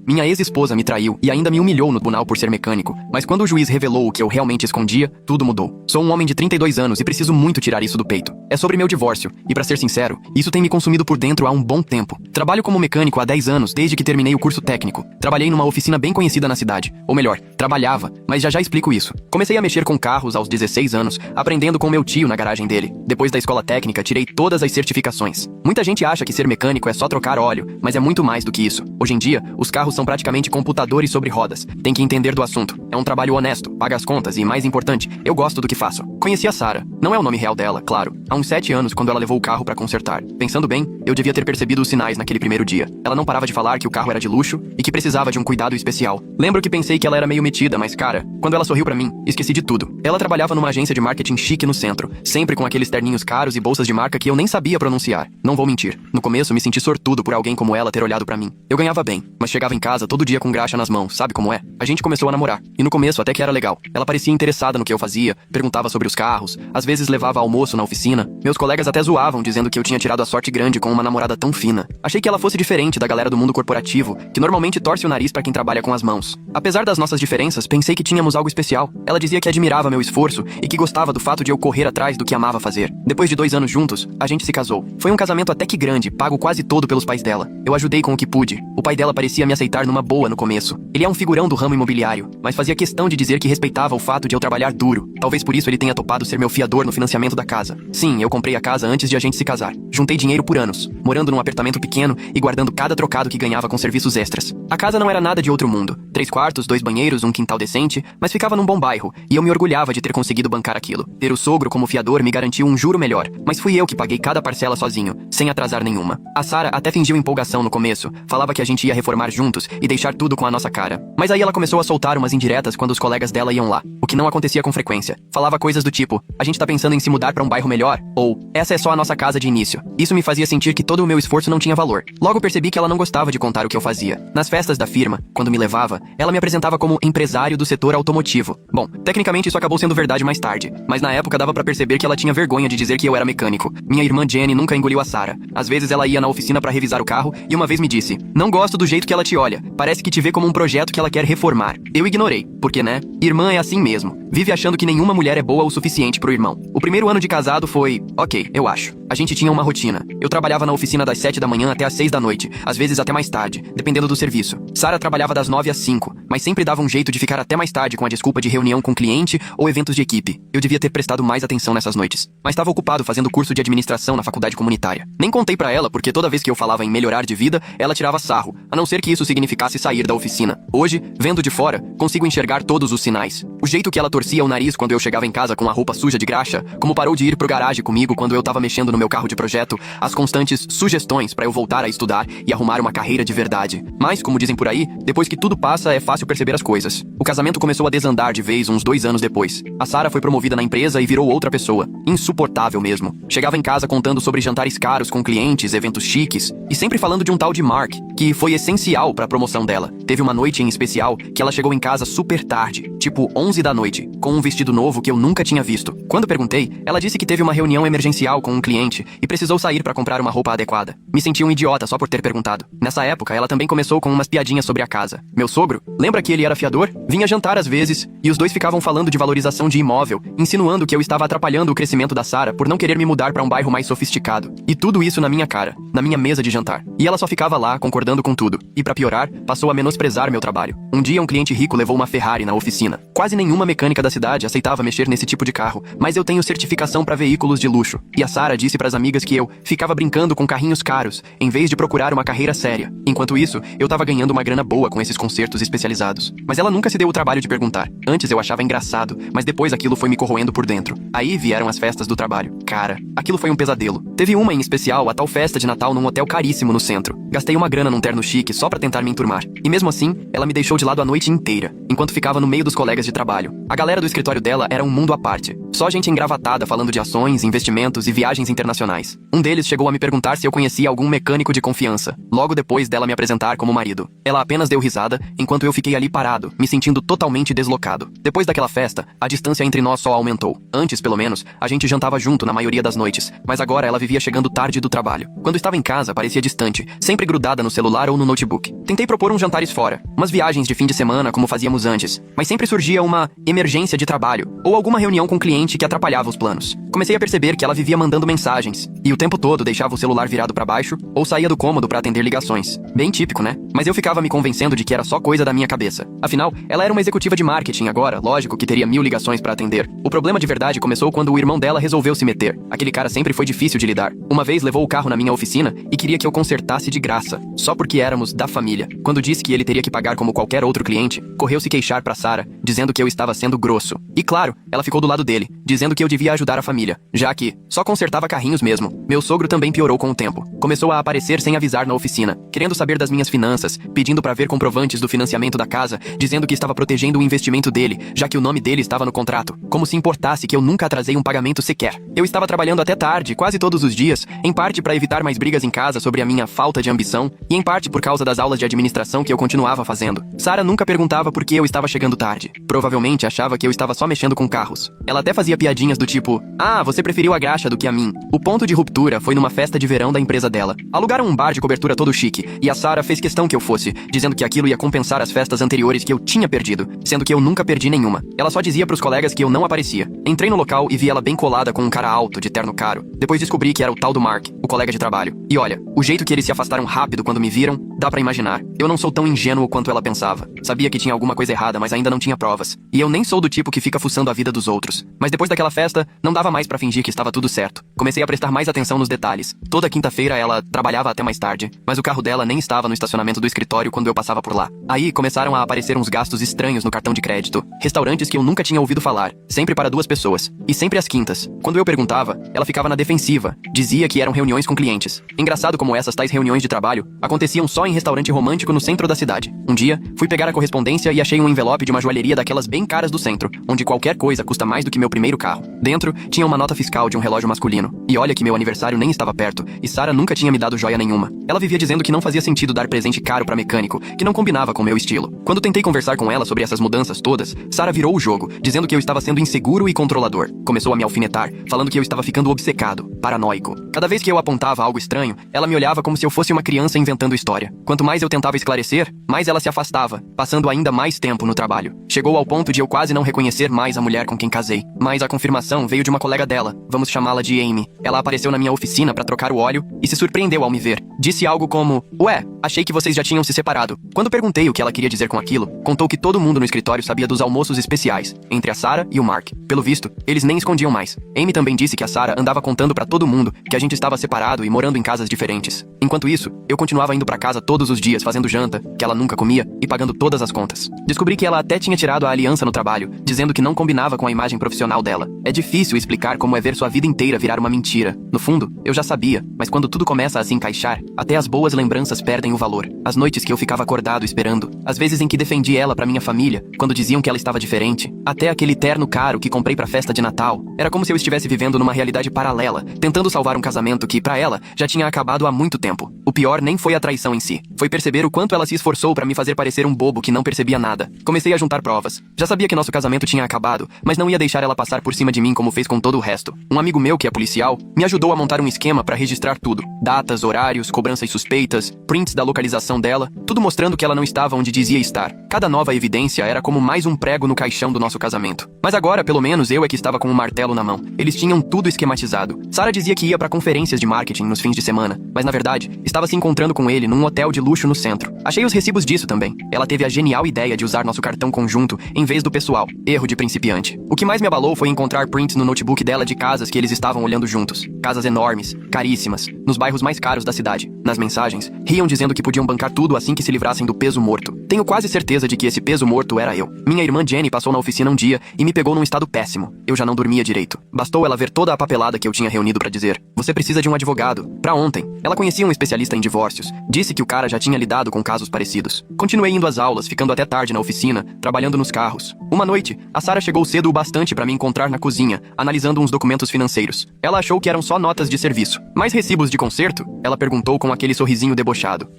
Minha ex-esposa me traiu e ainda me humilhou no tribunal por ser mecânico, mas quando o juiz revelou o que eu realmente escondia, tudo mudou. Sou um homem de 32 anos e preciso muito tirar isso do peito. É sobre meu divórcio, e pra ser sincero, isso tem me consumido por dentro há um bom tempo. Trabalho como mecânico há 10 anos, desde que terminei o curso técnico. Trabalhei numa oficina bem conhecida na cidade. Ou melhor, trabalhava, mas já explico isso. Comecei a mexer com carros aos 16 anos, aprendendo com meu tio na garagem dele. Depois da escola técnica, tirei todas as certificações. Muita gente acha que ser mecânico é só trocar óleo, mas é muito mais do que isso. Hoje em dia, os carros são praticamente computadores sobre rodas. Tem que entender do assunto. É um trabalho honesto, paga as contas e, mais importante, eu gosto do que faço. Conheci a Sarah. Não é o nome real dela, claro. Há uns 7 anos, quando ela levou o carro pra consertar. Pensando bem, eu devia ter percebido os sinais naquele primeiro dia. Ela não parava de falar que o carro era de luxo e que precisava de um cuidado especial. Lembro que pensei que ela era meio metida, mas cara, quando ela sorriu pra mim, esqueci de tudo. Ela trabalhava numa agência de marketing chique no centro, sempre com aqueles terninhos caros e bolsas de marca que eu nem sabia pronunciar. Não vou mentir. No começo, me senti sortudo por alguém como ela ter olhado pra mim. Eu ganhava bem, mas chegava em casa todo dia com graxa nas mãos, sabe como é? A gente começou a namorar, e no começo até que era legal. Ela parecia interessada no que eu fazia, perguntava sobre os carros, às vezes levava almoço na oficina. Meus colegas até zoavam, dizendo que eu tinha tirado a sorte grande com uma namorada tão fina. Achei que ela fosse diferente da galera do mundo corporativo, que normalmente torce o nariz pra quem trabalha com as mãos. Apesar das nossas diferenças, pensei que tínhamos algo especial. Ela dizia que admirava meu esforço e que gostava do fato de eu correr atrás do que amava fazer. Depois de 2 anos juntos, a gente se casou. Foi um casamento até que grande, pago quase todo pelos pais dela. Eu ajudei com o que pude. O pai dela parecia me aceitar numa boa no começo. Ele é um figurão do ramo imobiliário, mas fazia questão de dizer que respeitava o fato de eu trabalhar duro. Talvez por isso ele tenha topado ser meu fiador no financiamento da casa. Sim, eu comprei a casa antes de a gente se casar. Juntei dinheiro por anos, morando num apartamento pequeno e guardando cada trocado que ganhava com serviços extras. A casa não era nada de outro mundo. 3 quartos, 2 banheiros, um quintal decente, mas ficava num bom bairro, e eu me orgulhava de ter conseguido bancar aquilo. Ter o sogro como fiador me garantiu um juro melhor, mas fui eu que paguei cada parcela sozinho, sem atrasar nenhuma. A Sarah até fingiu empolgação no começo, falava que a gente ia reformar juntos e deixar tudo com a nossa cara. Mas aí ela começou a soltar umas indiretas quando os colegas dela iam lá, o que não acontecia com frequência. Falava coisas do tipo, a gente tá pensando em se mudar pra um bairro melhor, ou essa é só a nossa casa de início. Isso me fazia sentir que todo o meu esforço não tinha valor. Logo percebi que ela não gostava de contar o que eu fazia. Nas festas da firma, quando me levava, ela me apresentava como empresário do setor automotivo. Bom, tecnicamente isso acabou sendo verdade mais tarde, mas na época dava pra perceber que ela tinha vergonha de dizer que eu era mecânico. Minha irmã Jenny nunca engoliu a Sarah. Às vezes ela ia na oficina pra revisar o carro e uma vez me disse, não gosto do jeito que ela te olha, parece que te vê como um projeto que ela quer reformar. Eu ignorei, porque né, irmã é assim mesmo. Vive achando que nenhuma mulher é boa o suficiente pro irmão. O primeiro ano de casado foi, ok, eu acho. A gente tinha uma rotina. Eu trabalhava na oficina das 7 da manhã até às 6 da noite, às vezes até mais tarde, dependendo do serviço. Sarah trabalhava das 9 às 5, mas sempre dava um jeito de ficar até mais tarde com a desculpa de reunião com cliente ou eventos de equipe. Eu devia ter prestado mais atenção nessas noites, mas estava ocupado fazendo curso de administração na faculdade comunitária. Nem contei pra ela porque toda vez que eu falava em melhorar de vida, ela tirava sarro, a não ser que isso significasse sair da oficina. Hoje, vendo de fora, consigo enxergar todos os sinais. O jeito que ela torcia o nariz quando eu chegava em casa com a roupa suja de graxa, como parou de ir pro garagem comigo quando eu tava mexendo no meu carro de projeto, as constantes sugestões pra eu voltar a estudar e arrumar uma carreira de verdade. Mas, como dizem por aí, depois que tudo passa é fácil perceber as coisas. O casamento começou a desandar de vez uns 2 anos depois. A Sarah foi promovida na empresa e virou outra pessoa. Insuportável mesmo. Chegava em casa contando sobre jantares caros com clientes, eventos chiques, e sempre falando de um tal de Mark, que foi essencial pra promoção dela. Teve uma noite em especial que ela chegou em casa super tarde, tipo 11 da noite, com um vestido novo que eu nunca tinha visto. Quando perguntei, ela disse que teve uma reunião emergencial com um cliente e precisou sair pra comprar uma roupa adequada. Me senti um idiota só por ter perguntado. Nessa época, ela também começou com umas piadinhas sobre a casa. Meu sogro, lembra que ele era fiador? Vinha jantar às vezes, e os dois ficavam falando de valorização de imóvel, insinuando que eu estava atrapalhando o crescimento da Sarah por não querer me mudar pra um bairro mais sofisticado. E tudo isso na minha cara, na minha mesa de jantar. E ela só ficava lá, concordando com tudo. E pra piorar, passou a menosprezar meu trabalho. Um dia um cliente rico levou uma Ferrari na oficina. Quase nenhuma mecânica da cidade aceitava mexer nesse tipo de carro, mas eu tenho certificação pra veículos de luxo. E a Sarah disse pras amigas que eu ficava brincando com carrinhos caros, em vez de procurar uma carreira séria. Enquanto isso, eu tava ganhando uma grana boa com esses concertos especializados. Mas ela nunca se deu o trabalho de perguntar. Antes eu achava engraçado, mas depois aquilo foi me corroendo por dentro. Aí vieram as festas do trabalho. Cara, aquilo foi um pesadelo. Teve uma em especial, a tal festa de Natal num hotel caríssimo no centro. Gastei uma grana num terno chique só pra tentar me enturmar. E mesmo assim, ela me deixou de lado a noite inteira, enquanto ficava no meio dos colegas de trabalho. A galera do escritório dela era um mundo à parte. Só gente engravatada falando de ações, investimentos e viagens internacionais. Um deles chegou a me perguntar se eu conhecia algum mecânico de confiança, logo depois dela me apresentar como marido. Ela apenas deu risada, enquanto eu fiquei ali parado, me sentindo totalmente deslocado. Depois daquela festa, a distância entre nós só aumentou. Antes, pelo menos, a gente jantava junto na maioria das noites, mas agora ela vivia chegando tarde do trabalho. Quando estava em casa, parecia distante, sempre grudada no celular ou no notebook. Tentei propor uns jantares fora, umas viagens de fim de semana como fazíamos antes, mas sempre surgia uma emergência de trabalho ou alguma reunião com cliente que atrapalhava os planos. Comecei a perceber que ela vivia mandando mensagens e o tempo todo deixava o celular virado para baixo ou saía do cômodo para atender ligações. Bem típico, né? Mas eu ficava me convencendo de que era só coisa da minha cabeça. Afinal, ela era uma executiva de marketing agora, lógico que teria 1000 ligações para atender. O problema de verdade começou quando o irmão dela resolveu se meter. Aquele cara sempre foi difícil de lidar. Uma vez levou o carro na minha oficina e queria que eu consertasse de graça, só porque éramos da família. Quando disse que ele teria que pagar como qualquer outro cliente, correu se queixar pra Sarah, dizendo que eu estava sendo grosso. E claro, ela ficou do lado dele, dizendo que eu devia ajudar a família, já que só consertava carrinhos mesmo. Meu sogro também piorou com o tempo. Começou a aparecer sem avisar na oficina, querendo saber das minhas finanças, pedindo pra ver comprovantes do financiamento da casa, dizendo que estava protegendo o investimento dele, já que o nome dele estava no contrato, como se importasse que eu nunca atrasei um pagamento sequer. Eu estava trabalhando até tarde, quase todos os dias, em parte para evitar mais brigas em casa sobre a minha falta de ambição, e em parte por causa das aulas de administração que eu continuava fazendo. Sarah nunca perguntava por que eu estava chegando tarde. Provavelmente achava que eu estava só mexendo com carros. Ela até fazia piadinhas do tipo, ah, você preferiu a graxa do que a mim. O ponto de ruptura foi numa festa de verão da empresa dela. Alugaram um bar de cobertura todo chique, e a Sarah fez questão que eu fosse, dizendo que aquilo ia compensar as festas anteriores que eu tinha perdido, sendo que eu nunca perdi nenhuma. Ela só dizia pros colegas que eu não aparecia. Entrei no local e vi ela bem colada com um cara alto, de terno caro. Depois descobri que era o tal do Mark, o colega de trabalho. E olha, o jeito que eles se afastaram rápido quando me viram, dá pra imaginar. Eu não sou tão ingênuo quanto ela pensava. Sabia que tinha alguma coisa errada, mas ainda não tinha provas. E eu nem sou do tipo que fica fuçando a vida dos outros. Mas depois daquela festa, não dava mais pra fingir que estava tudo certo. Comecei a prestar mais atenção nos detalhes. Toda quinta-feira ela trabalhava até mais tarde, mas o carro dela nem estava no estacionamento do escritório quando eu passava por lá. Aí começaram a aparecer uns gastos estranhos no cartão de crédito. Restaurantes que eu nunca tinha ouvido falar, sempre para 2 pessoas. E sempre às quintas. Quando eu perguntava, ela ficava na defensiva. Dizia que eram reuniões com clientes. Engraçado como essas tais reuniões de trabalho aconteciam só em restaurante romântico no centro da cidade. Um dia, fui pegar a correspondência e achei um envelope de uma joalheria daquelas bem caras do centro, onde qualquer coisa custa mais do que meu primeiro carro. Dentro, tinha uma nota fiscal de um relógio masculino. E olha que meu aniversário nem estava perto, e Sarah nunca tinha me dado joia nenhuma. Ela vivia dizendo que não fazia sentido dar presente caro pra mecânico, que não combinava com meu estilo. Quando tentei conversar com ela sobre essas mudanças todas, Sarah virou o jogo, dizendo que eu estava sendo inseguro e controlador. Começou a me alfinetar, falando que eu estava ficando obcecado, paranoico. Cada vez que eu apontava algo estranho, ela me olhava como se eu fosse uma criança inventando história. Quanto mais eu tentava esclarecer, mais ela se afastava, passando ainda mais tempo no trabalho. Chegou ao ponto de eu quase não reconhecer mais a mulher com quem casei. Mas a confirmação veio de uma colega dela, vamos chamá-la de Amy. Ela apareceu na minha oficina para trocar o óleo e se surpreendeu ao me ver. Disse algo como, ué, achei que vocês já tinham se separado. Quando perguntei o que ela queria dizer com aquilo, contou que todo mundo no escritório sabia dos almoços especiais, entre a Sarah e o Mark. Pelo visto, eles nem escondiam mais. Amy também disse que a Sarah andava contando pra todo mundo que a gente estava separado e morando em casas diferentes. Enquanto isso, eu continuava indo pra casa todos os dias fazendo janta, que ela nunca comia, e pagando todas as contas. Descobri que ela até tinha tirado a aliança no trabalho, dizendo que não combinava com a imagem profissional dela. É difícil explicar como é ver sua vida inteira virar uma mentira. No fundo, eu já sabia, mas quando tudo começa a se encaixar, até as boas lembranças perdem o valor. As noites que eu ficava acordado esperando, as vezes em que defendi ela pra minha família, quando diziam que ela estava diferente, até aquele terno caro que comprei pra festa de Natal. Era como se eu estivesse vivendo numa realidade paralela, tentando salvar um casamento que, pra ela, já tinha acabado há muito tempo. O pior nem foi a traição em si. Foi perceber o quanto ela se esforçou pra me fazer parecer um bobo que não percebia nada. Comecei a juntar provas. Já sabia que nosso casamento tinha acabado, mas não ia deixar ela passar por cima de mim como fez com todo o resto. Um amigo meu, que é policial, me ajudou a montar um esquema pra registrar tudo. Datas, horários, cobranças suspeitas, prints da localização dela, tudo mostrando que ela não estava onde dizia estar. Cada nova evidência era como mais um prego no caixão do nosso casamento. Mas agora, pelo menos, eu é que estava com um martelo na mão. Eles tinham tudo esquematizado. Sarah dizia que ia pra conferências de marketing nos fins de semana, mas na verdade, estava se encontrando com ele num hotel de luxo no centro. Achei os recibos disso também. Ela teve a genial ideia de usar nosso cartão conjunto em vez do pessoal. Erro de principiante. O que mais me abalou foi encontrar prints no notebook dela de casas que eles estavam olhando juntos. Casas enormes, caríssimas, nos bairros mais caros da cidade. Nas mensagens, riam dizendo que podiam bancar tudo assim que se livrassem do peso morto. Tenho quase certeza de que esse peso morto era eu. Minha irmã Jenny passou na oficina um dia e me pegou num estado péssimo. Eu já não dormia direito. Bastou ela ver toda a papelada que eu tinha reunido pra dizer: você precisa de um advogado. Pra ontem. Ela conhecia um especialista em divórcios. Disse que o cara já tinha lidado com casos parecidos. Continuei indo às aulas, ficando até tarde na oficina, trabalhando nos carros. Uma noite, a Sarah chegou cedo o bastante para me encontrar na cozinha, analisando uns documentos financeiros. Ela achou que eram só notas de serviço. Mais recibos de conserto? Ela perguntou com aquele sorrisinho debochado.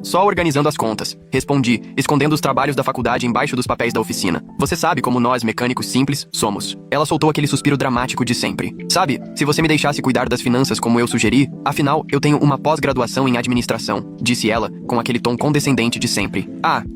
Só organizando as contas. Respondi, escondendo os trabalhos da faculdade embaixo dos papéis da oficina. Você sabe como nós, mecânicos simples, somos. Ela soltou aquele suspiro dramático de sempre. Sabe, se você me deixasse cuidar das finanças como eu sugeri, afinal, eu tenho uma pós-graduação em administração, disse ela, com aquele tom condescendente de sempre.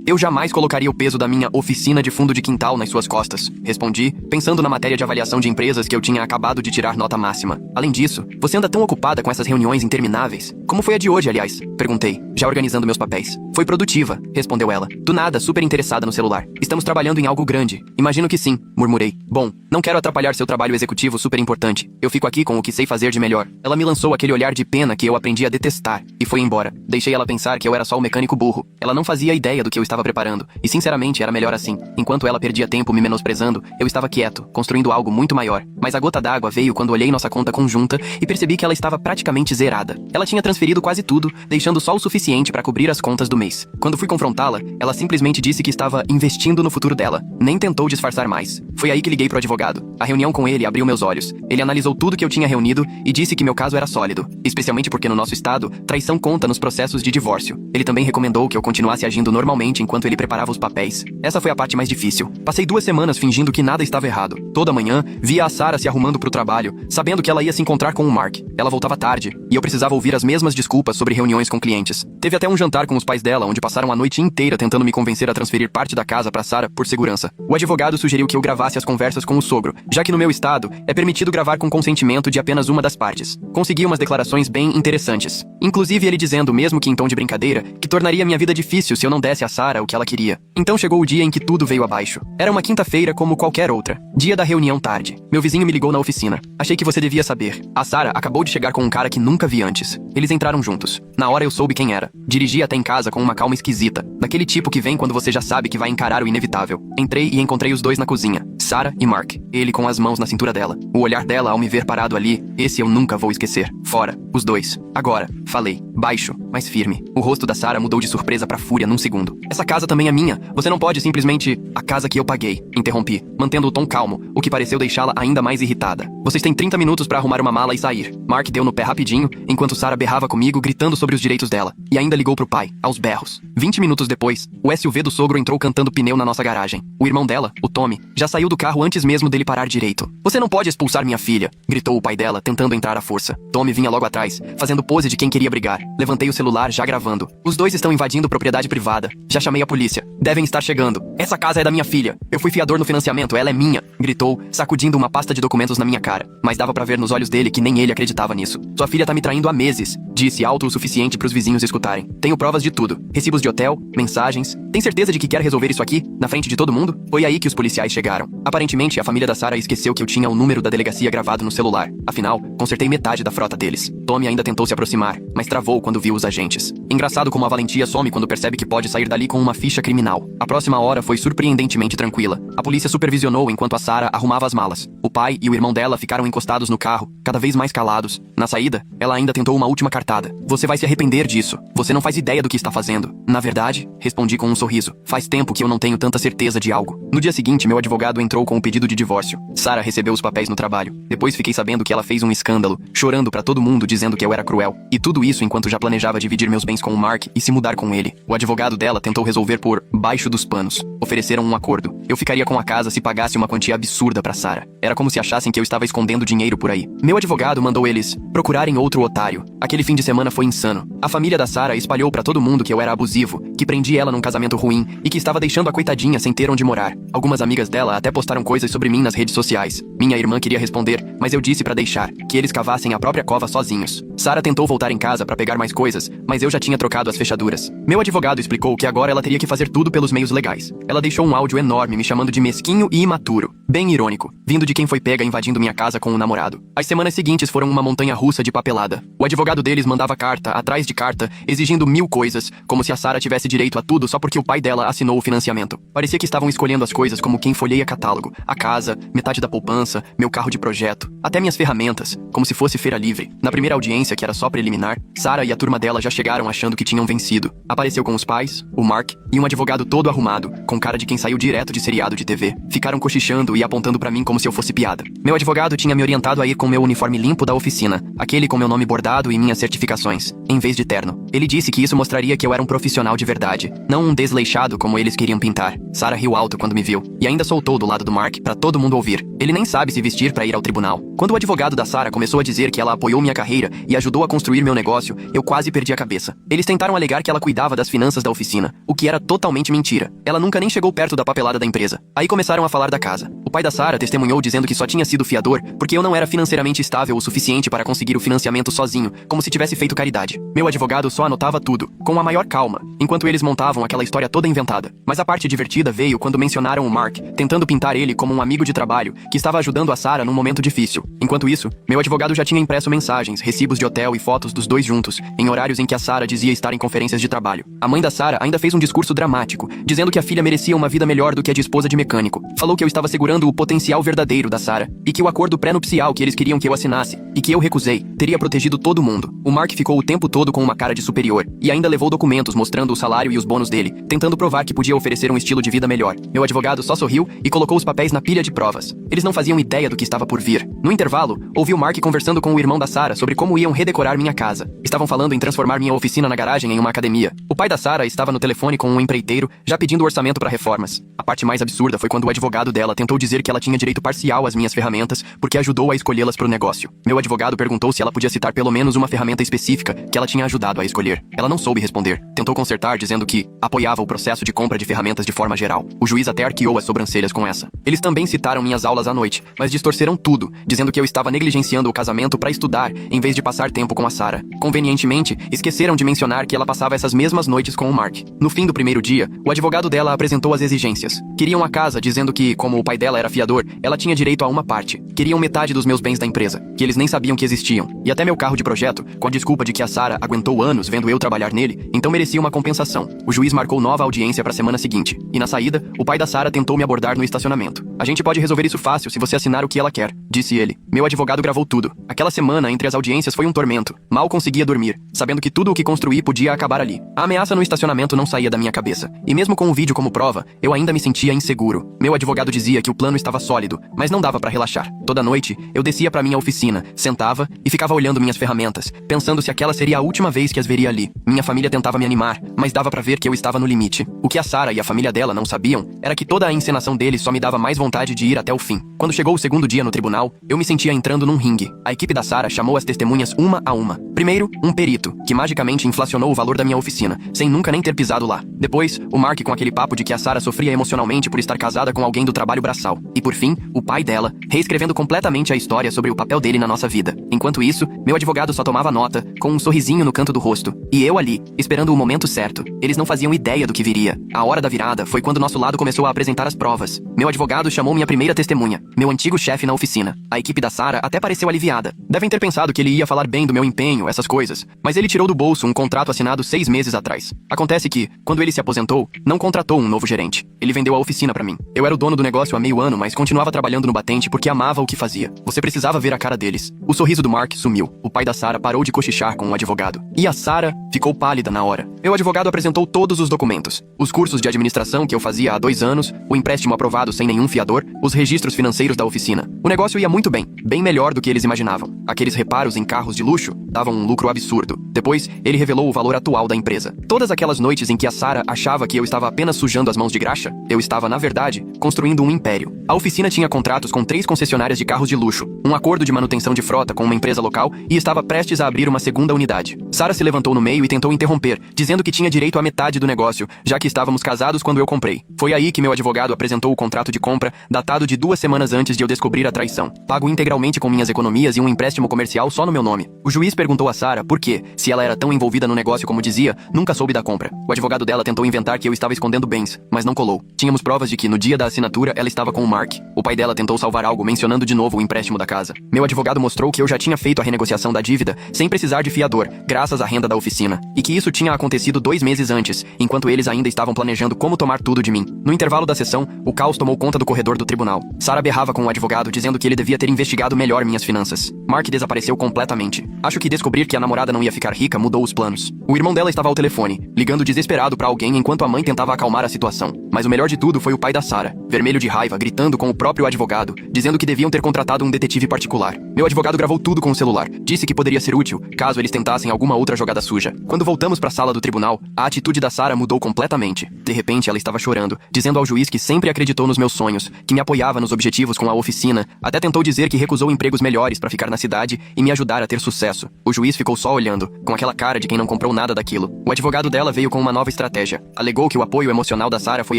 Eu jamais colocaria o peso da minha oficina de fundo de quintal nas suas costas, respondi, pensando na matéria de avaliação de empresas que eu tinha acabado de tirar nota máxima. Além disso, você anda tão ocupada com essas reuniões intermináveis. Como foi a de hoje, aliás? Perguntei, já organizando meus papéis. Foi produtiva, respondeu ela. Do nada, super interessada no celular. Estamos trabalhando em algo grande. Imagino que sim, murmurei. Bom, não quero atrapalhar seu trabalho executivo super importante. Eu fico aqui com o que sei fazer de melhor. Ela me lançou aquele olhar de pena que eu aprendi a detestar e foi embora. Deixei ela pensar que eu era só o mecânico burro. Ela não fazia ideia do que eu estava preparando e sinceramente era melhor assim. Enquanto ela perdia tempo me menosprezando, eu estava quieto, construindo algo muito maior. Mas a gota d'água veio quando olhei nossa conta conjunta e percebi que ela estava praticamente zerada. Ela tinha transferido quase tudo, deixando só o suficiente para cobrir as contas do mês. Quando fui confrontá-la, ela simplesmente disse que estava investindo no futuro dela. Nem tentou disfarçar mais. Foi aí que liguei pro advogado. A reunião com ele abriu meus olhos. Ele analisou tudo que eu tinha reunido e disse que meu caso era sólido, especialmente porque no nosso estado, traição conta nos processos de divórcio. Ele também recomendou que eu continuasse agindo normalmente enquanto ele preparava os papéis. Essa foi a parte mais difícil. Passei 2 semanas fingindo que nada estava errado. Toda manhã, via a Sarah se arrumando pro trabalho, sabendo que ela ia se encontrar com o Mark. Ela voltava tarde, e eu precisava ouvir as mesmas desculpas sobre reuniões com clientes. Teve até um jantar com os pais dela, onde passaram a noite inteira tentando me convencer a transferir parte da casa pra Sarah por segurança. O advogado sugeriu que eu gravasse as conversas com o sogro, já que no meu estado, é permitido gravar com consentimento de apenas uma das partes. Consegui umas declarações bem interessantes. Inclusive ele dizendo, mesmo que em tom de brincadeira, que tornaria minha vida difícil se eu não desse a Sarah o que ela queria. Então chegou o dia em que tudo veio abaixo. Era uma quinta-feira como qualquer outra. Dia da reunião tarde. Meu vizinho me ligou na oficina. Achei que você devia saber. A Sarah acabou de chegar com um cara que nunca vi antes. Eles entraram juntos. Na hora eu soube quem era. Dirigi até em casa com uma calma esquisita. Daquele tipo que vem quando você já sabe que vai encarar o inevitável. Entrei e encontrei os dois na cozinha. Sarah e Mark. Ele com as mãos na cintura dela. O olhar dela ao me ver parado ali, esse eu nunca vou esquecer. Fora. Os dois. Agora. Falei. Baixo, mas firme. O rosto da Sarah mudou de surpresa pra fúria num segundo. Essa casa também é minha. Você não pode simplesmente... A casa que eu paguei. Interrompi, mantendo o tom calmo, o que pareceu deixá-la ainda mais irritada. Vocês têm 30 minutos pra arrumar uma mala e sair. Mark deu no pé rapidinho, enquanto Sarah berrava comigo, gritando sobre os direitos dela. E ainda ligou pro pai, aos berros. 20 minutos depois, o SUV do sogro entrou cantando pneu na nossa garagem. O irmão dela, o Tommy, já saiu do carro antes mesmo dele parar direito. Você não pode expulsar minha filha, gritou o pai dela, tentando entrar à força. Tommy vinha logo atrás, fazendo pose de quem queria brigar. Levantei o celular, já gravando. Os dois estão invadindo propriedade privada. Já chamei a polícia. Devem estar chegando. Essa casa é da minha filha. Eu fui fiador no financiamento, ela é minha, gritou, sacudindo uma pasta de documentos na minha cara. Mas dava pra ver nos olhos dele que nem ele acreditava nisso. Sua filha tá me traindo há meses, disse alto o suficiente pros vizinhos escutarem. Tenho provas de tudo. Recibos de hotel, mensagens. Tem certeza de que quer resolver isso aqui, na frente de todo mundo? Foi aí que os policiais chegaram. Aparentemente, a família da Sarah esqueceu que eu tinha o número da delegacia gravado no celular. Afinal, consertei metade da frota deles. Tommy ainda tentou se aproximar, mas travou quando viu os agentes. Engraçado como a valentia some quando percebe que pode sair dali com uma ficha criminal. A próxima hora foi surpreendentemente tranquila. A polícia supervisionou enquanto a Sarah arrumava as malas. O pai e o irmão dela ficaram encostados no carro, cada vez mais calados. Na saída, ela ainda tentou uma última cartada. Você vai se arrepender disso. Você não faz ideia do que está fazendo. Na verdade, respondi com um sorriso. Faz tempo que eu não tenho tanta certeza de algo. No dia seguinte, meu advogado entrou com o pedido de divórcio. Sarah recebeu os papéis no trabalho. Depois fiquei sabendo que ela fez um escândalo, chorando pra todo mundo dizendo que eu era cruel. E tudo isso enquanto já planejava dividir meus bens com o Mark e se mudar com ele. O advogado dela tentou resolver por baixo dos panos. Ofereceram um acordo. Eu ficaria com a casa se pagasse uma quantia absurda pra Sarah. Era como se achassem que eu estava escondendo dinheiro por aí. Meu advogado mandou eles procurarem outro otário. Aquele fim de semana foi insano. A família da Sarah espalhou pra todo mundo que eu era abusivo, que prendi ela num casamento ruim e que estava deixando a coitadinha sem ter onde morar. Algumas amigas dela até postaram coisas sobre mim nas redes sociais. Minha irmã queria responder, mas eu disse pra deixar, que eles cavassem a própria cova sozinhos. Sarah tentou voltar em casa pra pegar mais coisas, mas eu já tinha trocado as fechaduras. Meu advogado explicou que agora ela teria que fazer tudo pelos meios legais. Ela deixou um áudio enorme me chamando de mesquinho e imaturo. Bem irônico, vindo de quem foi pega invadindo minha casa com um namorado. As semanas seguintes foram uma montanha-russa de papelada. O advogado deles mandava carta atrás de carta, exigindo 1000 coisas, como se a Sarah tivesse direito a tudo só porque o pai dela assinou o financiamento. Parecia que estavam escolhendo as coisas como quem folheia catálogo. A casa, metade da poupança, meu carro de projeto, até minhas ferramentas, como se fosse feira livre. Na primeira audiência, que era só preliminar, Sarah e a turma dela já chegaram achando que tinham vencido. Apareceu com os pais, o Mark e um advogado todo arrumado, com cara de quem saiu direto de seriado de TV. Ficaram cochichando e apontando pra mim como se eu fosse piada. Meu advogado tinha me orientado a ir com meu uniforme limpo da oficina, aquele com meu nome bordado e minhas certificações, em vez de terno. Ele disse que isso mostraria que eu era um profissional de verdade, não um desleixado como eles queriam pintar. Sarah riu alto quando me viu, e ainda soltou do lado do Mark pra todo mundo ouvir. Ele nem sabe se vestir pra ir ao tribunal. Quando o advogado da Sarah começou a dizer que ela apoiou minha carreira e ajudou a construir meu negócio, eu quase perdi a cabeça. Eles tentaram alegar que ela cuidava das finanças da oficina, o que era totalmente mentira. Ela nunca nem chegou perto da papelada da empresa. Aí começaram a falar da casa. O pai da Sarah testemunhou dizendo que só tinha sido fiador porque eu não era financeiramente estável o suficiente para conseguir o financiamento sozinho, como se tivesse feito caridade. Meu advogado só anotava tudo, com a maior calma, enquanto eles montavam aquela história toda inventada. Mas a parte divertida veio quando mencionaram o Mark, tentando pintar ele como um amigo de trabalho que estava ajudando a Sarah num momento difícil. Enquanto isso, meu advogado já tinha impresso mensagens, recibos de hotel e fotos dos dois juntos, em horários em que a Sarah dizia estar em conferências de trabalho. A mãe da Sarah ainda fez um discurso dramático, dizendo que a filha merecia uma vida melhor do que a de esposa de mecânico. Falou que eu estava segurando o potencial verdadeiro da Sarah, e que o acordo pré-nupcial que eles queriam que eu assinasse, e que eu recusei, teria protegido todo mundo. O Mark ficou o tempo todo com uma cara de superior, e ainda levou documentos mostrando o salário e os bônus dele, tentando provar que podia oferecer um estilo de vida melhor. Meu advogado só sorriu e colocou os papéis na pilha de provas. Eles não faziam ideia do que estava por vir. No intervalo, ouvi o Mark conversando com o irmão da Sarah sobre como iam redecorar minha casa. Estavam falando em transformar minha oficina na garagem em uma academia. O pai da Sarah estava no telefone com um empreiteiro, já pedindo orçamento para reformas. A parte mais absurda foi quando o advogado dela tentou dizer que ela tinha direito parcial às minhas ferramentas porque ajudou a escolhê-las para o negócio. Meu advogado perguntou se ela podia citar pelo menos uma ferramenta específica que ela tinha ajudado a escolher. Ela não soube responder. Tentou consertar dizendo que apoiava o processo de compra de ferramentas de forma geral. O juiz até arqueou as sobrancelhas com essa. Eles também citaram minhas aulas à noite, mas distorceram tudo, dizendo que eu estava negligenciando o casamento para estudar em vez de passar tempo com a Sarah. Convenientemente, esqueceram de mencionar que ela passava essas mesmas noites com o Mark. No fim do primeiro dia, o advogado dela apresentou as exigências. Queriam a casa, dizendo que, como o pai dela era fiador, ela tinha direito a uma parte. Queriam metade dos meus bens da empresa, que eles nem sabiam que existiam. E até meu carro de projeto, com a desculpa de que a Sarah aguentou anos vendo eu trabalhar nele, então merecia uma compensação. O juiz marcou nova audiência para a semana seguinte. E na saída, o pai da Sarah tentou me abordar no estacionamento. A gente pode resolver isso fácil se você assinar o que ela quer, disse ele. Meu advogado gravou tudo. Aquela semana, entre as audiências, foi um tormento. Mal conseguia dormir, sabendo que tudo o que construí podia acabar ali. A ameaça no estacionamento não saía da minha cabeça. E mesmo com o vídeo como prova, eu ainda me sentia inseguro. Meu advogado dizia que o plano estava sólido, mas não dava para relaxar. Toda noite, eu descia para minha oficina, sentava e ficava olhando minhas ferramentas, pensando se aquela seria a última vez que as veria ali. Minha família tentava me animar, mas dava para ver que eu estava no limite. O que a Sarah e a família dela não sabiam era que toda a encenação deles só me dava mais vontade de ir até o fim. Quando chegou o segundo dia no tribunal, eu me sentia entrando num ringue. A equipe da Sarah chamou as testemunhas uma a uma. Primeiro, um perito, que magicamente inflacionou o valor da minha oficina, sem nunca nem ter pisado lá. Depois, o Mark com aquele papo de que a Sarah sofria emocionalmente por estar casada com alguém do trabalho braçal. E por fim, o pai dela, reescrevendo completamente a história sobre o papel dele na nossa vida. Enquanto isso, meu advogado só tomava nota, com um sorrisinho no canto do rosto. E eu ali, esperando o momento certo. Eles não faziam ideia do que viria. A hora da virada foi quando nosso lado começou a apresentar as provas. Meu advogado chamou minha primeira testemunha, meu antigo chefe na oficina. A equipe da Sarah até pareceu aliviada. Devem ter pensado que ele ia falar bem do meu empenho, essas coisas. Mas ele tirou do bolso um contrato assinado 6 meses atrás. Acontece que, quando ele se aposentou, não contratou um novo gerente. Ele vendeu a oficina pra mim. Eu era o dono do negócio há meio ano, mas continuava trabalhando no batente porque amava o que fazia. Você precisava ver a cara deles. O sorriso do Mark sumiu. O pai da Sarah parou de cochichar com o advogado. E a Sarah ficou pálida na hora. Meu advogado apresentou todos os documentos. Os cursos de administração que eu fazia há 2 anos, o empréstimo aprovado sem nenhum fiador, os registros financeiros da oficina. O negócio ia muito bem, bem melhor do que eles imaginavam. Aqueles reparos em carros de luxo davam um lucro absurdo. Depois, ele revelou o valor atual da empresa. Todas aquelas noites em que a Sarah achava que eu estava apenas sujando as mãos de graxa, eu estava, na verdade, construindo um império. A oficina tinha contratos com 3 concessionárias de carros de luxo, um acordo de manutenção de frota com uma empresa local e estava prestes a abrir uma segunda unidade. Sarah se levantou no meio e tentou interromper, dizendo que tinha direito à metade do negócio, já que estávamos casados quando eu comprei. Foi aí que meu advogado apresentou o contrato de compra, datado de 2 semanas antes de eu descobrir a traição, pago integralmente com minhas economias e um empréstimo comercial só no meu nome. O juiz perguntou a Sarah por que, se ela era tão envolvida no negócio como dizia, nunca soube da compra. O advogado dela tentou inventar que eu estava escondendo bens, mas não colou. Tínhamos provas de que, no dia da assinatura, ela estava com o Mark. O pai dela tentou salvar algo mencionando de novo o empréstimo da casa. Meu advogado mostrou que eu já tinha feito a renegociação da dívida sem precisar de fiador, graças à renda da oficina, e que isso tinha acontecido 2 meses antes, enquanto eles ainda estavam planejando como tomar tudo de mim. No intervalo da sessão, o caos tomou conta do corredor do tribunal. Sarah berrava com o advogado dizendo que ele devia ter investigado melhor minhas finanças. Mark desapareceu completamente. Acho que descobrir que a namorada não ia ficar rica mudou os planos. O irmão dela estava ao telefone, ligando desesperado pra alguém enquanto a mãe tentava acalmar a situação. Mas o melhor de tudo foi o pai da Sarah, vermelho de raiva, gritando com o próprio advogado, dizendo que deviam ter contratado um detetive particular. Meu advogado gravou tudo com o celular. Disse que poderia ser útil, caso eles tentassem alguma outra jogada suja. Quando voltamos pra sala do tribunal, a atitude da Sarah mudou completamente. De repente, ela estava chorando, dizendo ao juiz que sempre acreditou nos meus sonhos, que me apoiava nos objetivos com a oficina, até tentou dizer que recusou empregos melhores pra ficar na cidade e me ajudar a ter sucesso. O juiz ficou só olhando, com aquela cara de quem não comprou nada daquilo. O advogado dela veio com uma nova estratégia. Alegou que o apoio emocional da Sarah foi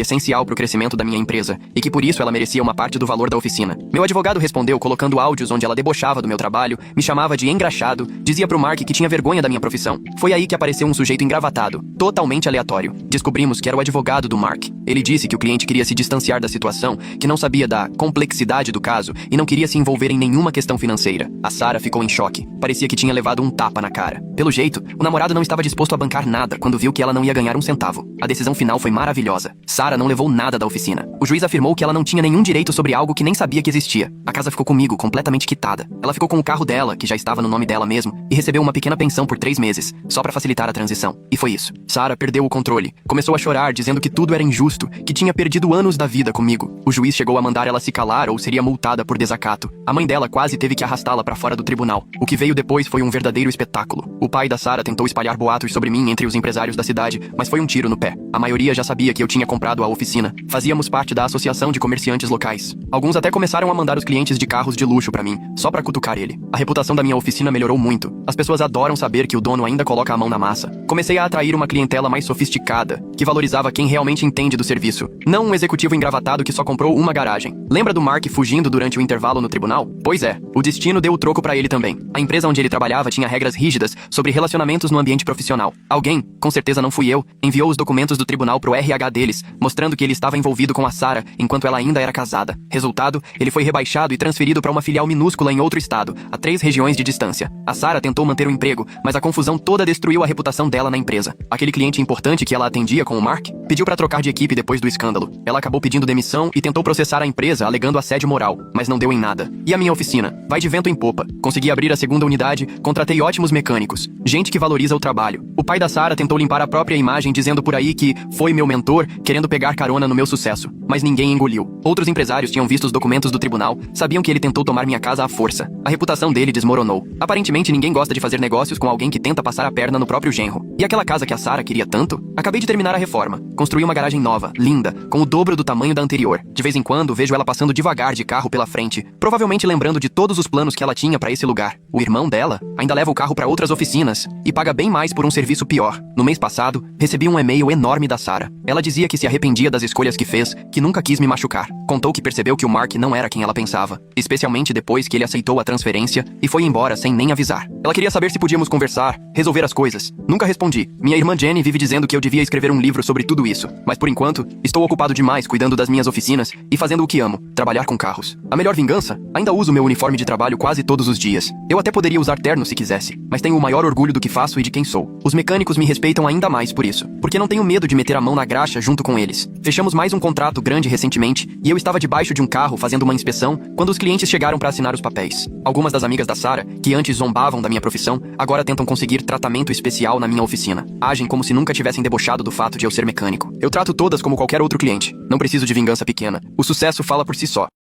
essencial pro crescimento da minha empresa, e que por isso ela merecia uma parte do valor da oficina. Meu advogado respondeu colocando áudios onde ela debochava do meu trabalho, me chamava de engraxado, dizia pro Mark que tinha vergonha da minha profissão. Foi aí que apareceu um sujeito engravatado, totalmente aleatório. Descobrimos que era o advogado do Mark. Ele disse que o cliente queria se distanciar da situação, que não sabia da complexidade do caso e não queria se envolver em nenhuma questão financeira. A Sarah ficou em choque. Parecia que tinha levado um tapa na cara. Pelo jeito, o namorado não estava disposto a bancar nada quando viu que ela não ia ganhar um centavo. A decisão final foi maravilhosa. Sarah não levou nada da oficina. O juiz afirmou que ela não tinha nenhum direito sobre algo que nem sabia que existia. A casa ficou comigo, completamente quitada. Ela ficou com o carro dela, que já estava no nome dela mesmo, e recebeu uma pequena pensão por 3 meses, só pra facilitar a transição. E foi isso. Sarah perdeu o controle. Começou a chorar, dizendo que tudo era injusto, que tinha perdido anos da vida comigo. O juiz chegou a mandar ela se calar ou seria multada por desacato. A mãe dela quase teve que arrastá-la pra fora do tribunal. O que veio depois foi um verdadeiro espetáculo. O pai da Sarah tentou espalhar boatos sobre mim entre os empresários da cidade, mas foi um tiro no pé. A maioria já sabia que eu tinha comprado a oficina. Fazíamos parte da associação de comerciantes locais. Alguns até começaram a mandar os clientes de carros de luxo pra mim, só pra cutucar ele. A reputação da minha oficina melhorou muito. As pessoas adoram saber que o dono ainda coloca a mão na massa. Comecei a atrair uma clientela mais sofisticada, que valorizava quem realmente entende do serviço, não um executivo engravatado que só comprou uma garagem. Lembra do Mark fugindo durante o intervalo no tribunal? Pois é, o destino deu o troco pra ele também. A empresa onde ele trabalhava tinha regras rígidas sobre relacionamentos no ambiente profissional. Alguém, com certeza não fui eu, enviou os documentos do tribunal pro RH deles, mostrando que ele estava envolvido com a Sarah enquanto ela ainda era casada. Resultado, ele foi rebaixado e transferido para uma filial minúscula em outro estado, a 3 regiões de distância. A Sarah tentou manter o emprego, mas a confusão toda destruiu a reputação dela na empresa. Aquele cliente importante que ela atendia com o Mark pediu para trocar de equipe depois do escândalo. Ela acabou pedindo demissão e tentou processar a empresa alegando assédio moral, mas não deu em nada. E a minha oficina? Vai de vento em popa. Consegui abrir a segunda unidade, contratei ótimos mecânicos, gente que valoriza o trabalho. O pai da Sarah tentou limpar a própria imagem dizendo por aí que foi meu mentor, querendo pegar carona no meu sucesso, mas ninguém engoliu. Outros empresários tinham visto os documentos do tribunal, sabiam que ele tentou tomar minha casa à força. A reputação dele desmoronou. Aparentemente ninguém gosta de fazer negócios com alguém que tenta passar a perna no próprio genro. E aquela casa que a Sarah queria tanto? Acabei de terminar a reforma. Construí uma garagem nova, linda, com o dobro do tamanho da anterior. De vez em quando vejo ela passando devagar de carro pela frente, provavelmente lembrando de todos os planos que ela tinha pra esse lugar. O irmão dela ainda leva o carro pra outras oficinas e paga bem mais por um serviço pior. No mês passado, recebi um e-mail enorme da Sarah. Ela dizia que se arrependia das escolhas que fez, que nunca quis me machucar. Contou que percebeu que o Mark não era quem ela pensava, especialmente depois que ele aceitou a transferência e foi embora sem nem avisar. Ela queria saber se podíamos conversar, resolver as coisas. Nunca respondi. Minha irmã Jenny vive dizendo que eu devia escrever um livro sobre tudo isso, mas por enquanto, estou ocupado demais cuidando das minhas oficinas e fazendo o que amo, trabalhar com carros. A melhor vingança? Ainda uso meu uniforme de trabalho quase todos os dias. Eu até poderia usar terno se quisesse, mas tenho o maior orgulho do que faço e de quem sou. Os mecânicos me respeitam ainda mais por isso, porque não tenho medo de meter a mão na graxa junto com eles. Fechamos mais um contrato grande recentemente e eu estava debaixo de um carro fazendo uma inspeção quando os clientes chegaram para assinar os papéis. Algumas das amigas da Sarah, que antes zombavam da minha profissão, agora tentam conseguir tratamento especial na minha oficina. Agem como se nunca tivessem debochado do fato de eu ser mecânico. Eu trato todas como qualquer outro cliente. Não preciso de vingança pequena. O sucesso fala por si só.